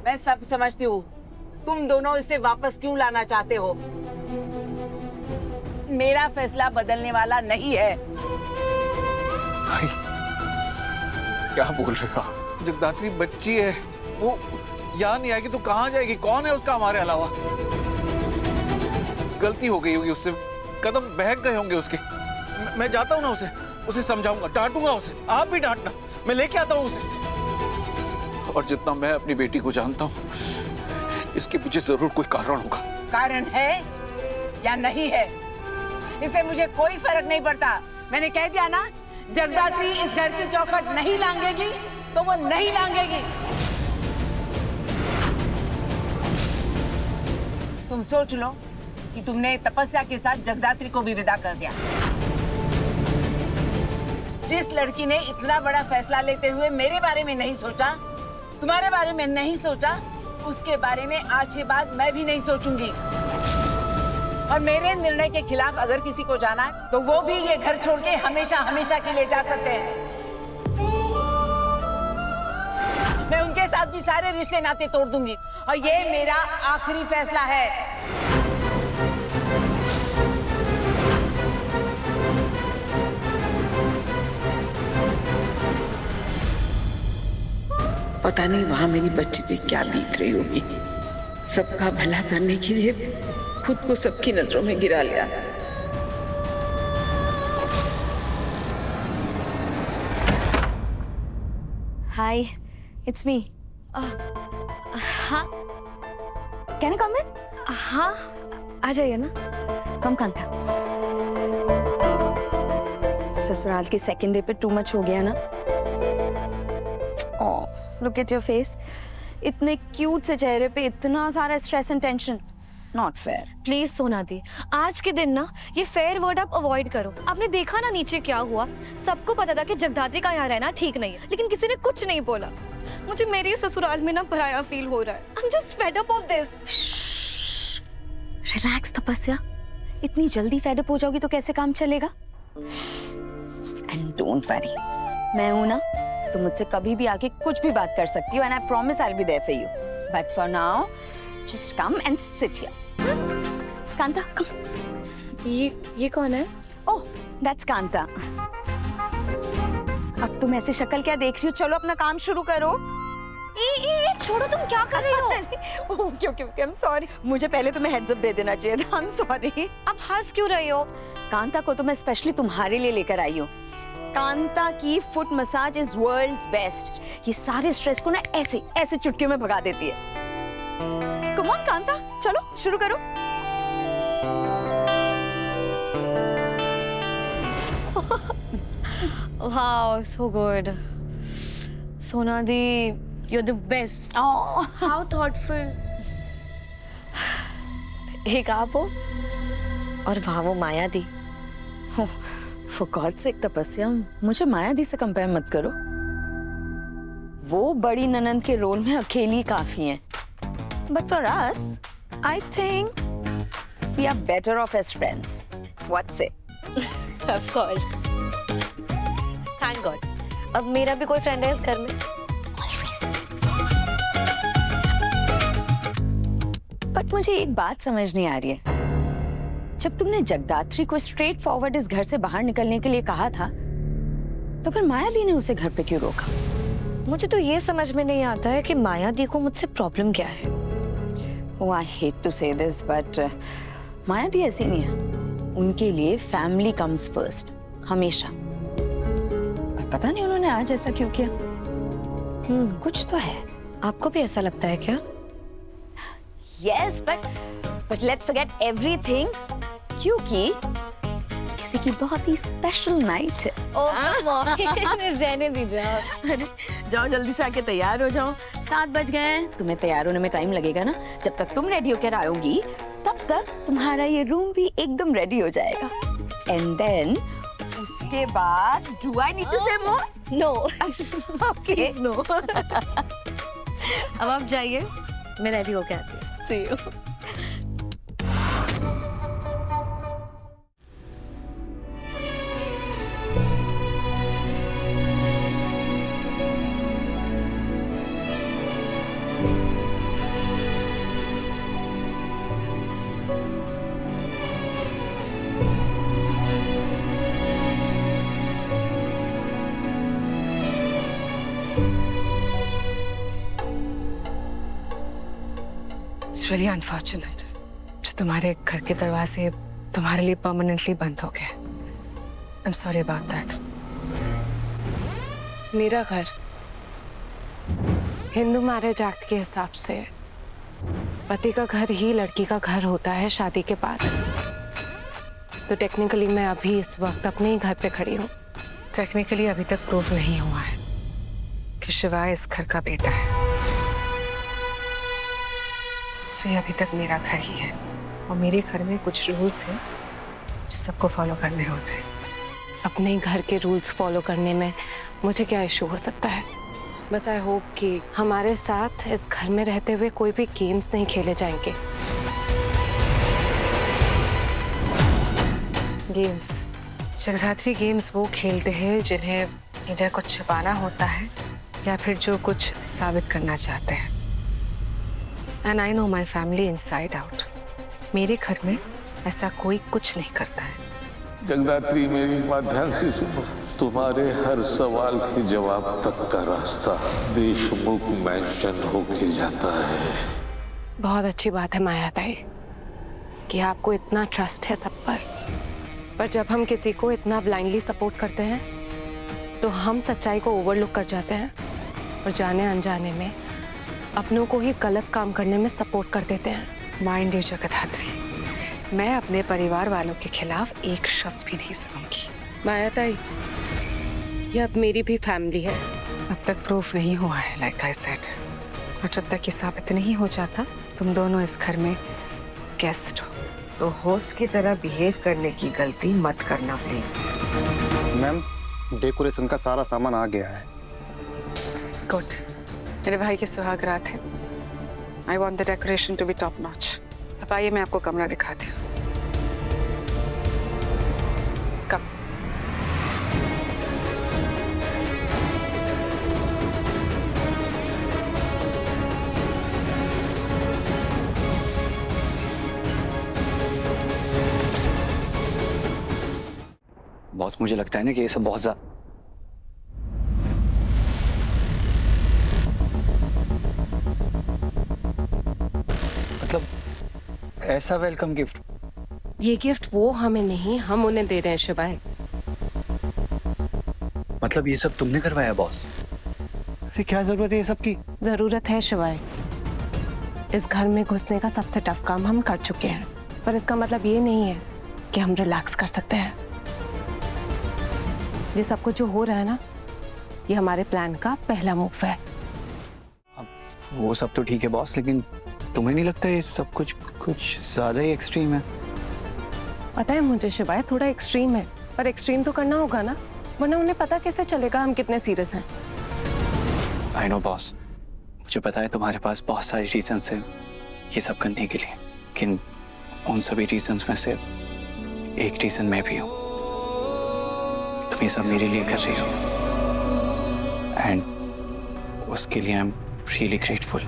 मैं सब समझती हूँ। तुम दोनों इसे वापस क्यों लाना चाहते हो? मेरा फैसला बदलने वाला नहीं है। भाई, क्या बोल रहे हो आप? जगदात्री बच्ची है, वो यहाँ नहीं आएगी तो कहाँ जाएगी? कौन है उसका हमारे अलावा? गलती हो गई होगी उससे, कदम बहक गए होंगे उसके। मैं जाता हूँ ना, उसे समझाऊंगा, डांटूंगा उसे। आप भी डांटना, मैं लेके आता हूँ उसे। और जितना मैं अपनी बेटी को जानता हूँ, इसके पीछे जरूर कोई कारण होगा। कारण है या नहीं है, इसे मुझे कोई फर्क नहीं पड़ता। मैंने कह दिया ना, जगदात्री इस घर की चौखट नहीं लांघेगी तो वो नहीं लांघेगी। तुम सोच लो कि तुमने तपस्या के साथ जगदात्री को भी विदा कर दिया। जिस लड़की ने इतना बड़ा फैसला लेते हुए मेरे बारे में नहीं सोचा, तुम्हारे बारे में नहीं सोचा, उसके बारे में आज के बाद मैं भी नहीं सोचूंगी। और मेरे निर्णय के खिलाफ अगर किसी को जाना है तो वो भी ये घर छोड़ के हमेशा हमेशा के लिए जा सकते हैं। मैं उनके साथ भी सारे रिश्ते नाते तोड़ दूंगी और ये मेरा आखिरी फैसला है। पता नहीं वहां मेरी बच्ची पे क्या बीत रही होगी। सबका भला करने के लिए खुद को सबकी नजरों में गिरा लिया। हाय, इट्स मी। हाँ, कैन आई कम इन? हाँ, आ जाइए ना। कम कांता। ससुराल की सेकेंड डे पे टू मच हो गया ना। ओह, लुक एट योर फेस। इतने क्यूट से चेहरे पे इतना सारा stress and tension. Not fair. Please सोना दी, आज के दिन ना ये फेयर वर्ड आप अवॉइड करो। आपने देखा ना नीचे क्या हुआ। सबको पता था कि जगदात्री का यहाँ रहना ठीक नहीं है, लेकिन किसी ने कुछ नहीं बोला। मुझे मेरे ससुराल में ना पराया फील हो रहा है। I'm just fed up of this. Relax तपस्या, इतनी जल्दी फेड अप हो जाओगी तो कैसे काम चलेगा? एंड डोंट वरी, मैं हूं ना, तुम मुझसे कभी भी आके कुछ भी बात कर सकती हो and I promise I will be there for you. But for now just come and sit here. Kanta, come. ये कौन है? Oh, that's Kanta. अब तुम ऐसे शक्ल क्या देख रही हो? चलो अपना काम शुरू करो। ए, छोड़ो, तुम क्या कर रही हो? Okay okay okay, I am sorry. मुझे पहले तुम्हें हेड्स अप दे देना चाहिए था। I am sorry. आप हंस क्यों रही हो? कांता को तो मैं स्पेशली तुम्हारे लिए लेकर आई हूँ। कांता की foot massage is world's best. ये सारे स्ट्रेस को ना ऐसे ऐसे चुटकियों में भगा देती है। कम ऑन कांता, चलो शुरू करो। Wow, so good. Sona di, you're the best. Oh, How thoughtful. एक आप हो और वहाँ वो माया दी। for God's sake तपस्या, मुझे माया दी से कंपेयर मत करो। वो बड़ी ननंद के रोल में अकेली काफी हैं। But for us, I think we are better off as friends. What say? Of course. Thank God. अब मेरा भी कोई फ्रेंड है इस घर में। बट मुझे एक बात समझ नहीं आ रही है। जब तुमने जगदात्री को स्ट्रेट फॉरवर्ड इस घर से बाहर निकलने के लिए कहा था, तो फिर माया दी ने उसे घर पे क्यों रोका? मुझे तो ये समझ में नहीं आता है कि माया दी को मुझसे प्रॉब्लम क्या है। Oh, I hate to say this, but माया दी ऐसी नहीं है। उनके लिए फैमिली कम्स फर्स्ट, हमेशा। पर पता नहीं उन्होंने आज ऐसा क्यों किया। कुछ तो है। आपको भी ऐसा लगता है क्या? Yes, but let's forget everything, क्योंकि किसी की बहुत ही स्पेशल नाइट है। रहने दीजिए। अरे जाओ जल्दी से आके तैयार हो जाओ। 7 बज गए हैं। तुम्हें तैयार होने में टाइम लगेगा ना। जब तक तुम रेडी होकर आओगी तब तक तुम्हारा ये रूम भी एकदम रेडी हो जाएगा। एंड देन उसके बाद डू आई नीड टू से मोर? नो। Okay no. अब आप जाइए, मैं रेडी होके आती हूँ। See you. It's really unfortunate. जो तुम्हारे घर के दरवाजे तुम्हारे लिए परमानेंटली बंद हो गए. I'm sorry about that. मेरा घर हिंदू मैरिज एक्ट के हिसाब से पति का घर ही लड़की का घर होता है शादी के बाद. तो टेक्निकली मैं अभी इस वक्त अपने ही घर पे खड़ी हूँ. टेक्निकली अभी तक प्रूफ नहीं हुआ है कि शिवाय इस घर का बेटा है. सो ये अभी तक मेरा घर ही है और मेरे घर में कुछ रूल्स हैं जो सबको फॉलो करने होते हैं. अपने ही घर के रूल्स फॉलो करने में मुझे क्या इशू हो सकता है? बस आई होप कि हमारे साथ इस घर में रहते हुए कोई भी गेम्स नहीं खेले जाएंगे. गेम्स, जगधात्री गेम्स वो खेलते हैं जिन्हें इधर कुछ छिपाना होता है या फिर जो कुछ साबित करना चाहते हैं. And I know my family inside out. मेरे घर में ऐसा कोई कुछ नहीं करता है. जगदात्री, मेरी बात ध्यान से सुनो. तुम्हारे हर सवाल के जवाब तक का रास्ता देशमुख मैंशन होके जाता है. बहुत अच्छी बात है माया ताई कि आपको इतना ट्रस्ट है सब पर जब हम किसी को इतना ब्लाइंडली सपोर्ट करते हैं तो हम सच्चाई को ओवरलुक कर जाते हैं और जाने अनजाने में अपनों को ही गलत काम करने में सपोर्ट कर देते हैं. माइंड यू जगधात्री, मैं अपने परिवार वालों के खिलाफ एक शब्द भी नहीं सुनूंगी. माया ताई, ये अब मेरी भी फैमिली है. अब तक प्रूफ नहीं हुआ है लाइक आई सेड. और जब तक ये साबित नहीं हो जाता तुम दोनों इस घर में गेस्ट हो तो होस्ट की तरह बिहेव करने की गलती मत करना प्लीज. मैम, डेकोरेशन का सारा सामान आ गया है. गुड. मेरे भाई के सुहागरात हैं. I want the decoration to be top notch. अब आइए मैं आपको कमरा दिखाती हूँ. कम. बॉस, मुझे लगता है ना कि ये सब बहुत ज्यादा मतलब ऐसा वेलकम गिफ्ट. ये गिफ्ट वो हमें नहीं, हम उन्हें दे रहे हैं शिवाय. मतलब ये सब तुमने करवाया बॉस? अरे क्या जरूरत है ये सब की? जरूरत है शिवाय. इस घर में घुसने का सबसे टफ काम हम कर चुके हैं पर इसका मतलब ये नहीं है कि हम रिलैक्स कर सकते हैं. ये सब कुछ जो हो रहा है ना, ये हमारे प्लान का पहला मूव है. अब वो सब तो ठीक है बॉस, लेकिन तुम्हें नहीं लगता ये सब कुछ ज्यादा ही एक्सट्रीम है? पता है मुझे शिवाय, थोड़ा एक्सट्रीम है पर एक्सट्रीम तो करना होगा ना, वरना उन्हें पता कैसे चलेगा हम कितने सीरियस हैं. आई नो बॉस, मुझे पता है तुम्हारे पास बहुत सारी रीजंस हैं ये सब करने के लिए, लेकिन उन सभी रीजंस में से एक रीजन मैं भी हूँ. तुम ये सब मेरे लिए कर रही हो एंड उसके लिए आई एम रियली ग्रेटफुल.